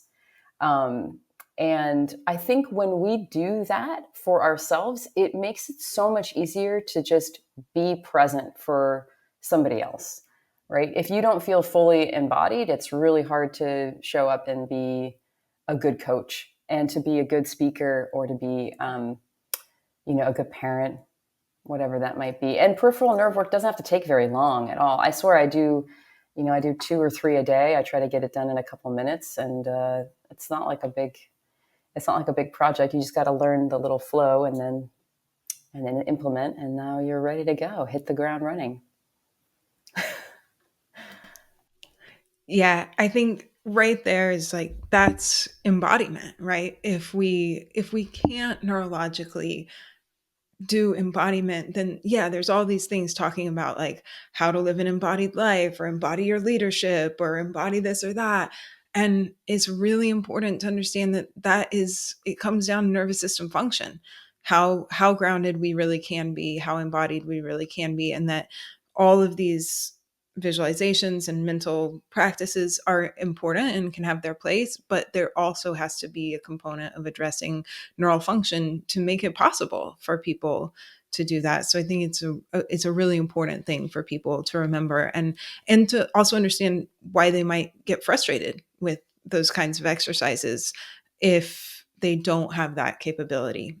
And I think when we do that for ourselves, it makes it so much easier to just be present for somebody else, right? If you don't feel fully embodied, it's really hard to show up and be a good coach and to be a good speaker or to be, a good parent, whatever that might be. And peripheral nerve work doesn't have to take very long at all. I swear I do 2 or 3 a day. I try to get it done in a couple minutes, and it's not like a big project. You just got to learn the little flow and then implement, and now you're ready to go. Hit the ground running. Yeah, I think right there is like, that's embodiment, right? If we can't neurologically do embodiment, then yeah, there's all these things talking about like how to live an embodied life or embody your leadership or embody this or that. And it's really important to understand that it comes down to nervous system function, how grounded we really can be, how embodied we really can be, and that all of these visualizations and mental practices are important and can have their place, but there also has to be a component of addressing neural function to make it possible for people to do that. So I think it's a really important thing for people to remember, and to also understand why they might get frustrated with those kinds of exercises if they don't have that capability.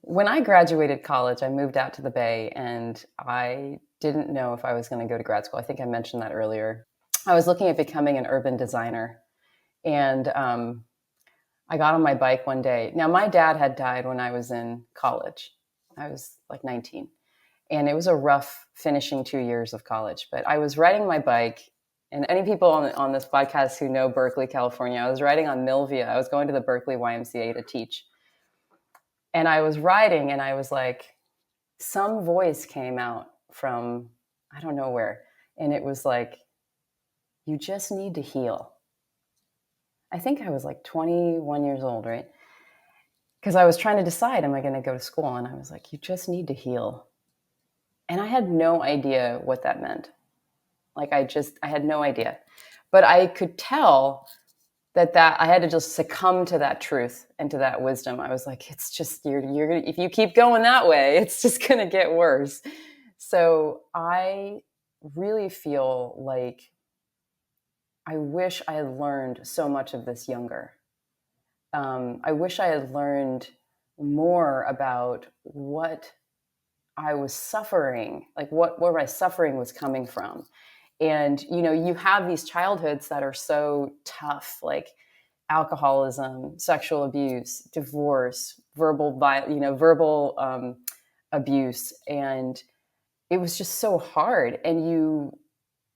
When I graduated college, I moved out to the Bay, and I didn't know if I was going to go to grad school. I think I mentioned that earlier. I was looking at becoming an urban designer, and I got on my bike one day. Now, my dad had died when I was in college. I was like 19, and it was a rough finishing 2 years of college. But I was riding my bike, and any people on this podcast who know Berkeley, California, I was riding on Milvia. I was going to the Berkeley YMCA to teach. And I was riding, and I was like, some voice came out from, I don't know where. And it was like, you just need to heal. I think I was like 21 years old, right? Because I was trying to decide, am I going to go to school? And I was like, you just need to heal. And I had no idea what that meant. Like, I had no idea. But I could tell that I had to just succumb to that truth and to that wisdom. I was like, it's just, you're gonna, if you keep going that way, it's just going to get worse. So I really feel like I wish I had learned so much of this younger. I wish I had learned more about what I was suffering, like where my suffering was coming from. And, you have these childhoods that are so tough, like alcoholism, sexual abuse, divorce, verbal abuse. And it was just so hard. And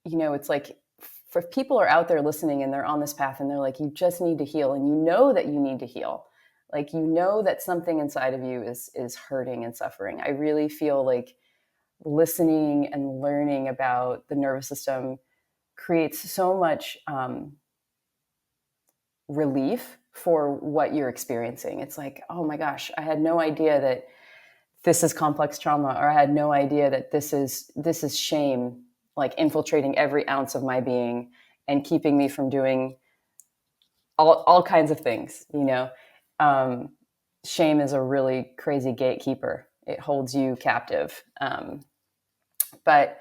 it's like, for people are out there listening and they're on this path and they're like, you just need to heal. And you know that you need to heal. Like, that something inside of you is hurting and suffering. I really feel like listening and learning about the nervous system creates so much relief for what you're experiencing. It's like, oh my gosh, I had no idea that this is complex trauma, or I had no idea that this is shame, like infiltrating every ounce of my being and keeping me from doing all kinds of things. Shame is a really crazy gatekeeper. It holds you captive. But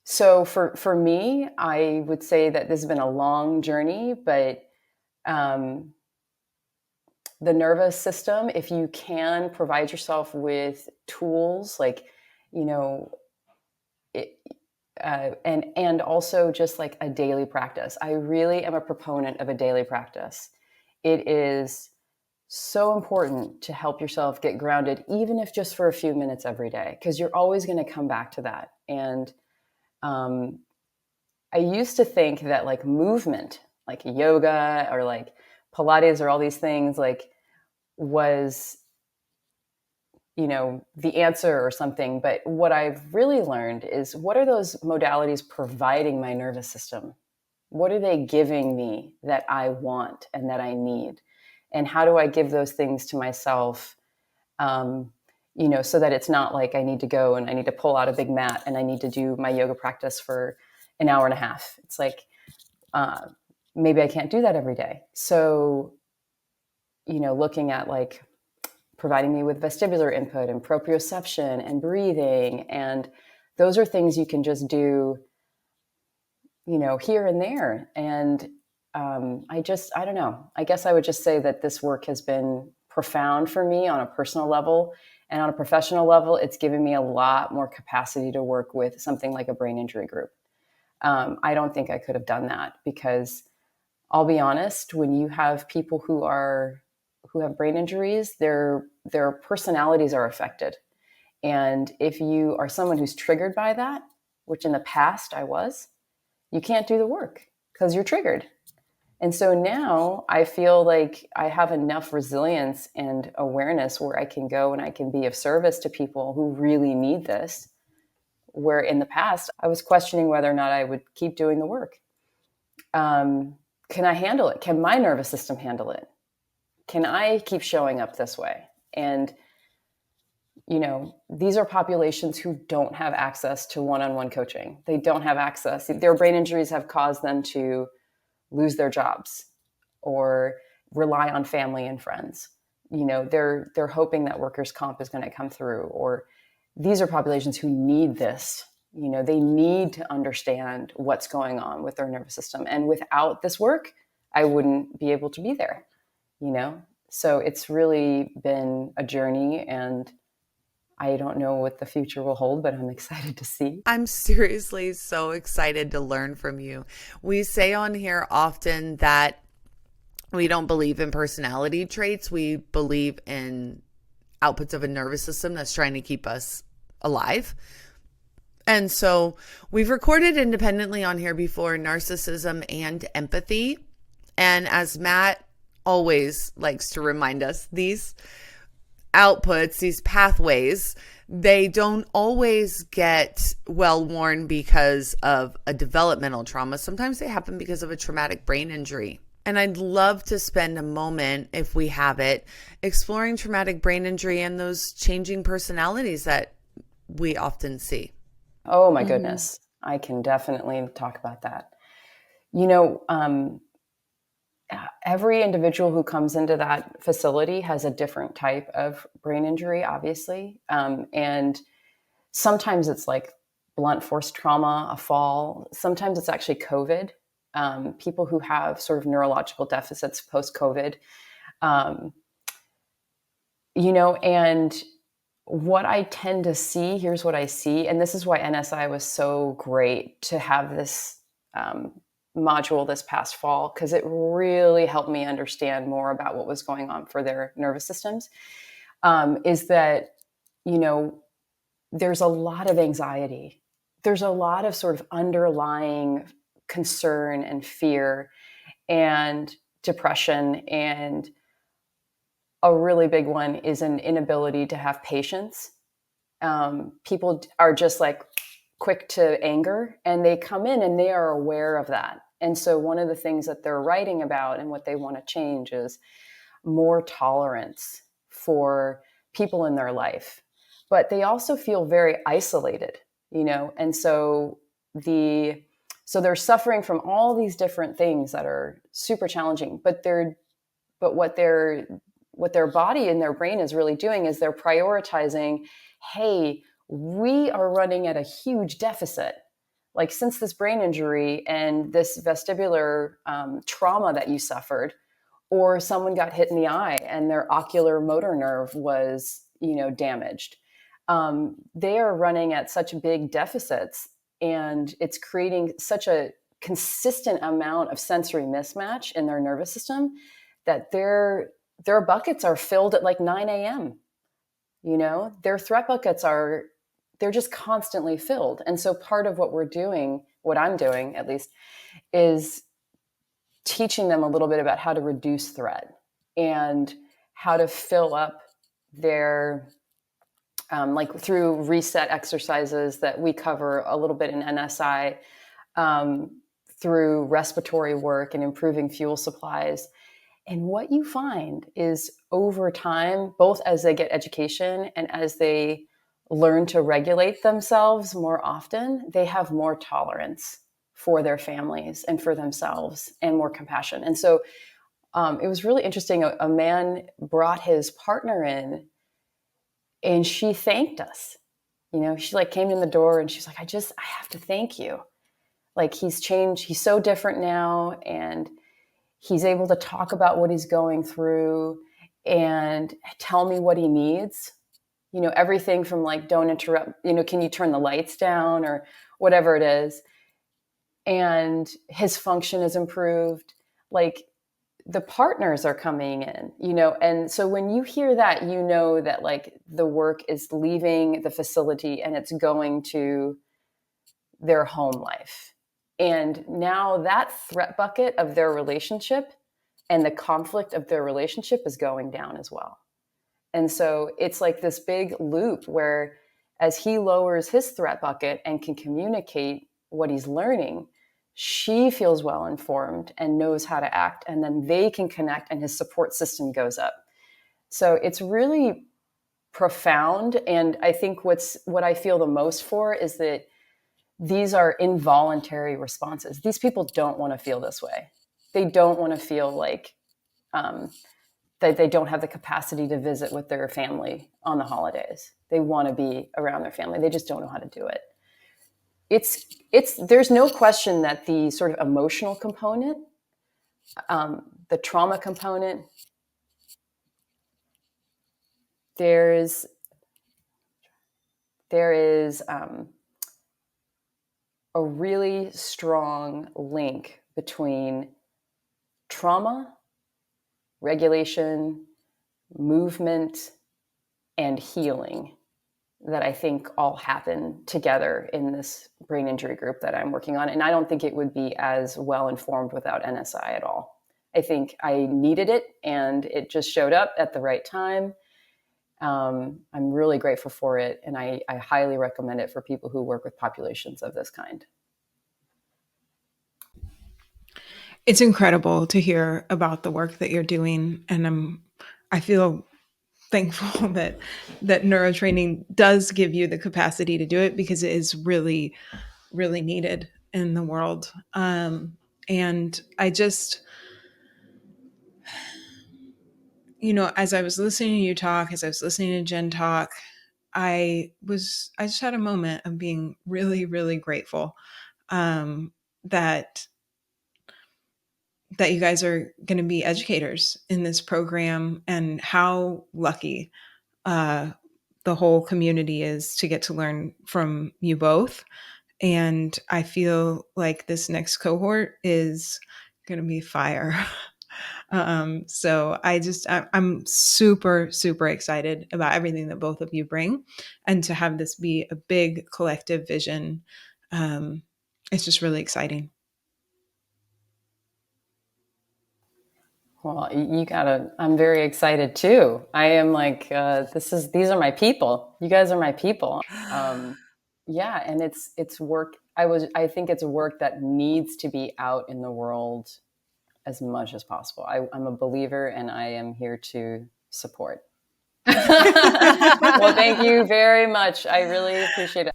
so for me, I would say that this has been a long journey, but the nervous system, if you can provide yourself with tools like, and also just like a daily practice. I really am a proponent of a daily practice. It is so important to help yourself get grounded, even if just for a few minutes every day, because you're always going to come back to that. And I used to think that like movement, like yoga or like Pilates or all these things, like was, the answer or something. But what I've really learned is, what are those modalities providing my nervous system? What are they giving me that I want and that I need? And how do I give those things to myself, so that it's not like I need to go and I need to pull out a big mat and I need to do my yoga practice for an hour and a half. It's like, maybe I can't do that every day. So, looking at like providing me with vestibular input and proprioception and breathing. And those are things you can just do, here and there. And I don't know. I guess I would just say that this work has been profound for me on a personal level, and on a professional level, it's given me a lot more capacity to work with something like a brain injury group. I don't think I could have done that, because I'll be honest, when you have people who have brain injuries, their personalities are affected. And if you are someone who's triggered by that, which in the past I was, you can't do the work because you're triggered. And so now I feel like I have enough resilience and awareness where I can go and I can be of service to people who really need this, where in the past I was questioning whether or not I would keep doing the work. can I handle it? Can my nervous system handle it? Can I keep showing up this way? And, these are populations who don't have access to one-on-one coaching. They don't have access. Their brain injuries have caused them to lose their jobs or rely on family and friends. They're hoping that workers' comp is going to come through, or these are populations who need this. They need to understand what's going on with their nervous system. And without this work, I wouldn't be able to be there, So it's really been a journey, and I don't know what the future will hold, but I'm excited to see. I'm seriously so excited to learn from you. We say on here often that we don't believe in personality traits. We believe in outputs of a nervous system that's trying to keep us alive. And so we've recorded independently on here before narcissism and empathy. And as Matt always likes to remind us, these outputs, these pathways, they don't always get well worn because of a developmental trauma. Sometimes they happen because of a traumatic brain injury. And I'd love to spend a moment, if we have it, exploring traumatic brain injury and those changing personalities that we often see. Oh my goodness. I can definitely talk about that. Every individual who comes into that facility has a different type of brain injury, obviously. And sometimes it's like blunt force trauma, a fall. Sometimes it's actually COVID. People who have sort of neurological deficits post-COVID. And what I tend to see, here's what I see, and this is why NSI was so great to have this module this past fall, because it really helped me understand more about what was going on for their nervous systems, is that, there's a lot of anxiety. There's a lot of sort of underlying concern and fear and depression. And a really big one is an inability to have patience. People are just like quick to anger, and they come in and they are aware of that. And so one of the things that they're writing about and what they want to change is more tolerance for people in their life. But they also feel very isolated, and so they're suffering from all these different things that are super challenging, but what their body and their brain is really doing is they're prioritizing, hey, we are running at a huge deficit. Like, since this brain injury and this vestibular trauma that you suffered, or someone got hit in the eye and their ocular motor nerve was, damaged. They are running at such big deficits, and it's creating such a consistent amount of sensory mismatch in their nervous system that their buckets are filled at like 9 a.m. Their threat buckets they're just constantly filled. And so part of what I'm doing at least, is teaching them a little bit about how to reduce threat and how to fill up their, like through reset exercises that we cover a little bit in NSI, through respiratory work and improving fuel supplies. And what you find is, over time, both as they get education and as they learn to regulate themselves more often, they have more tolerance for their families and for themselves, and more compassion. And so it was really interesting. A man brought his partner in, and she thanked us. She like came in the door and she's like, I have to thank you. Like, he's changed. He's so different now. And he's able to talk about what he's going through and tell me what he needs. Everything from like, don't interrupt, can you turn the lights down, or whatever it is. And his function is improved. Like, the partners are coming in, and so when you hear that, that like the work is leaving the facility and it's going to their home life. And now that threat bucket of their relationship and the conflict of their relationship is going down as well. And so it's like this big loop where, as he lowers his threat bucket and can communicate what he's learning, she feels well informed and knows how to act, and then they can connect and his support system goes up. So it's really profound. And I think what I feel the most for is that these are involuntary responses. These people don't want to feel this way. They don't want to feel like that they don't have the capacity to visit with their family on the holidays. They want to be around their family. They just don't know how to do it. There's no question that the sort of emotional component, the trauma component, there is a really strong link between trauma, regulation, movement, and healing that I think all happen together in this brain injury group that I'm working on. And I don't think it would be as well informed without NSI at all. I think I needed it and it just showed up at the right time. I'm really grateful for it. And I highly recommend it for people who work with populations of this kind. It's incredible to hear about the work that you're doing. And I feel thankful that neurotraining does give you the capacity to do it, because it is really, really needed in the world. And I just, as I was listening to you talk, as I was listening to Jen talk, I just had a moment of being really, really grateful that you guys are going to be educators in this program, and how lucky the whole community is to get to learn from you both. And I feel like this next cohort is going to be fire. So I'm super, super excited about everything that both of you bring, and to have this be a big collective vision. It's just really exciting. Well, I'm very excited too. I am like, these are my people. You guys are my people. Yeah. And it's work. I think it's work that needs to be out in the world as much as possible. I'm a believer and I am here to support. Well, thank you very much. I really appreciate it.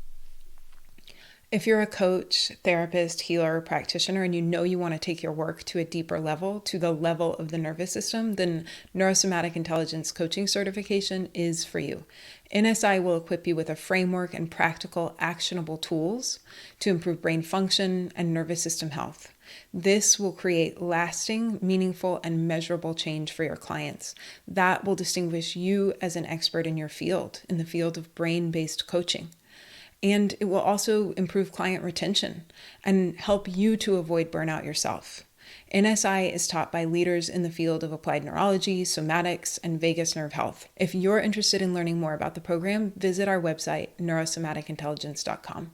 If you're a coach, therapist, healer, or practitioner, and you want to take your work to a deeper level, to the level of the nervous system, then Neuro-Somatic Intelligence Coaching Certification is for you. NSI will equip you with a framework and practical, actionable tools to improve brain function and nervous system health. This will create lasting, meaningful, and measurable change for your clients. That will distinguish you as an expert in your field, in the field of brain-based coaching. And it will also improve client retention and help you to avoid burnout yourself. NSI is taught by leaders in the field of applied neurology, somatics, and vagus nerve health. If you're interested in learning more about the program, visit our website, neurosomaticintelligence.com.